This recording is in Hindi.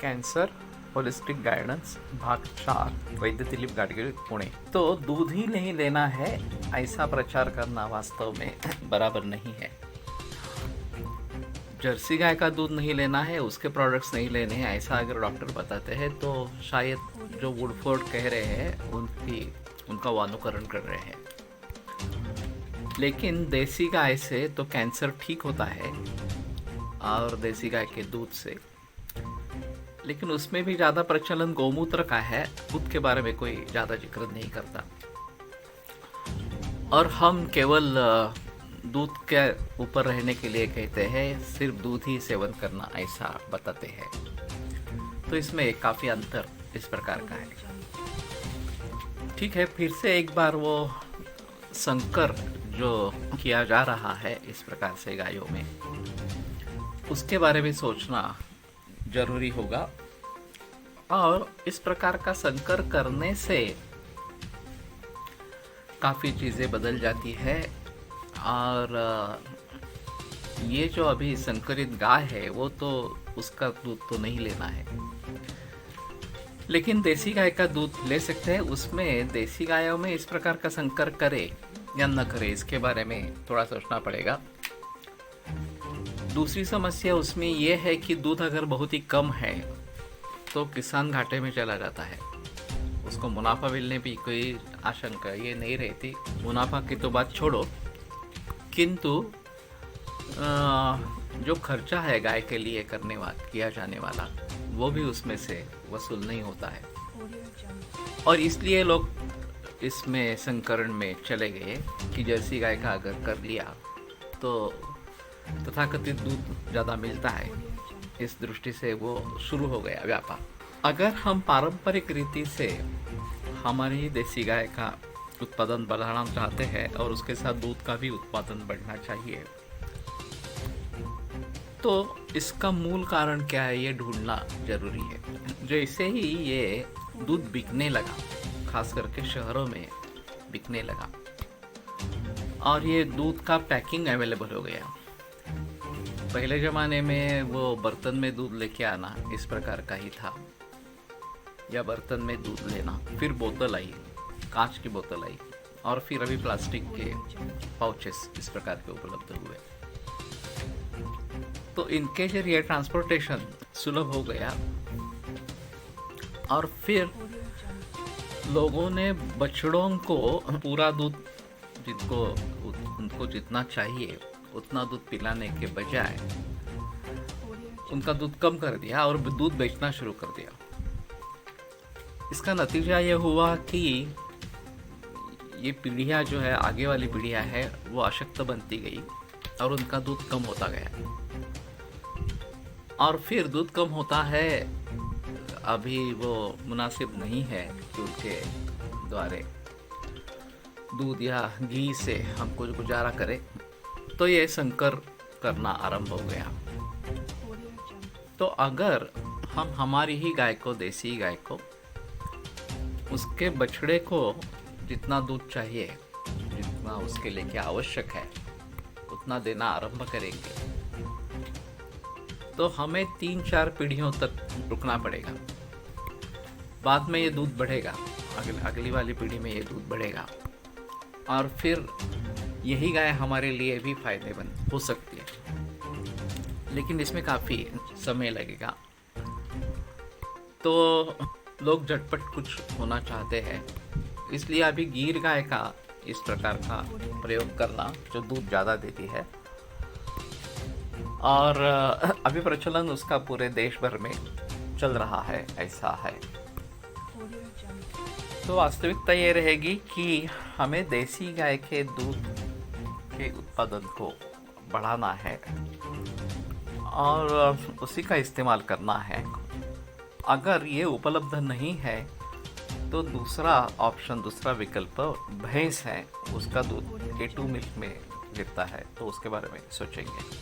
कॅन्सर होलिस्टिक गाइडेंस भाग 4 वैद्य दिलीप गाडगीळ पुणे। तो दूध ही नहीं लेना है ऐसा प्रचार करना वास्तव में बराबर नहीं है। जर्सी गाय का दूध नहीं लेना है, उसके प्रोडक्ट्स नहीं लेने हैं, ऐसा अगर डॉक्टर बताते हैं तो शायद जो वुडफोर्ड कह रहे हैं उनका वो अनुकरण कर रहे हैं। लेकिन देसी गाय से तो कैंसर ठीक होता है और देसी गाय के दूध से, लेकिन उसमें भी ज़्यादा प्रचलन गौमूत्र का है। दूध के बारे में कोई ज़्यादा जिक्र नहीं करता और हम केवल दूध के ऊपर रहने के लिए कहते हैं, सिर्फ दूध ही सेवन करना ऐसा बताते हैं। तो इसमें काफ़ी अंतर इस प्रकार का है। ठीक है, फिर से एक बार वो संकर जो किया जा रहा है इस प्रकार से गायों में, उसके बारे में सोचना जरूरी होगा। और इस प्रकार का संकर करने से काफ़ी चीज़ें बदल जाती है। और ये जो अभी संकरित गाय है वो तो उसका दूध तो नहीं लेना है, लेकिन देसी गाय का दूध ले सकते हैं। उसमें देसी गायों में इस प्रकार का संकर करे या न करे, इसके बारे में थोड़ा सोचना पड़ेगा। दूसरी समस्या उसमें यह है कि दूध अगर बहुत ही कम है तो किसान घाटे में चला जाता है। उसको मुनाफा मिलने की कोई आशंका ये नहीं रहती। मुनाफा की तो बात छोड़ो, किंतु जो खर्चा है गाय के लिए किया जाने वाला, वो भी उसमें से वसूल नहीं होता है। और इसलिए लोग इसमें संकरण में चले गए कि जर्सी गाय का अगर कर लिया तो तथाकथित दूध ज़्यादा मिलता है। इस दृष्टि से वो शुरू हो गया व्यापार। अगर हम पारंपरिक रीति से हमारी देसी गाय का उत्पादन बढ़ाना चाहते हैं और उसके साथ दूध का भी उत्पादन बढ़ना चाहिए, तो इसका मूल कारण क्या है ये ढूंढना जरूरी है। जैसे ही ये दूध बिकने लगा, खास करके शहरों में बिकने लगा और ये दूध का पैकिंग अवेलेबल हो गया। पहले ज़माने में वो बर्तन में दूध लेके आना इस प्रकार का ही था, या बर्तन में दूध लेना, फिर बोतल आई, कांच की बोतल आई, और फिर अभी प्लास्टिक के पाउचेस इस प्रकार के उपलब्ध हुए। तो इनके जरिए ट्रांसपोर्टेशन सुलभ हो गया और फिर लोगों ने बछड़ों को पूरा दूध उनको जितना चाहिए उतना दूध पिलाने के बजाय उनका दूध कम कर दिया और दूध बेचना शुरू कर दिया। इसका नतीजा ये हुआ कि ये पीढ़ियाँ जो है, आगे वाली पीढ़ियाँ है, वो अशक्त बनती गई और उनका दूध कम होता गया। और फिर दूध कम होता है, अभी वो मुनासिब नहीं है कि उनके द्वारे दूध या घी से हम कुछ गुजारा करें, तो ये संकर करना आरंभ हो गया। तो अगर हम हमारी ही गाय को, देसी गाय को, उसके बछड़े को जितना दूध चाहिए, जितना उसके लिए क्या आवश्यक है, उतना देना आरंभ करेंगे तो हमें 3-4 पीढ़ियों तक रुकना पड़ेगा। बाद में ये दूध बढ़ेगा, अगली वाली पीढ़ी में ये दूध बढ़ेगा और फिर यही गाय हमारे लिए भी फायदेमंद हो सकती है, लेकिन इसमें काफ़ी समय लगेगा। तो लोग झटपट कुछ होना चाहते हैं, इसलिए अभी गीर गाय का इस प्रकार का प्रयोग करना जो दूध ज़्यादा देती है, और अभी प्रचलन उसका पूरे देश भर में चल रहा है, ऐसा है। तो वास्तविकता ये रहेगी कि हमें देसी गाय के दूध के उत्पादन को बढ़ाना है और उसी का इस्तेमाल करना है। अगर ये उपलब्ध नहीं है तो दूसरा ऑप्शन, दूसरा विकल्प भैंस है, उसका दूध A2 मिल्क में गिरता है, तो उसके बारे में सोचेंगे।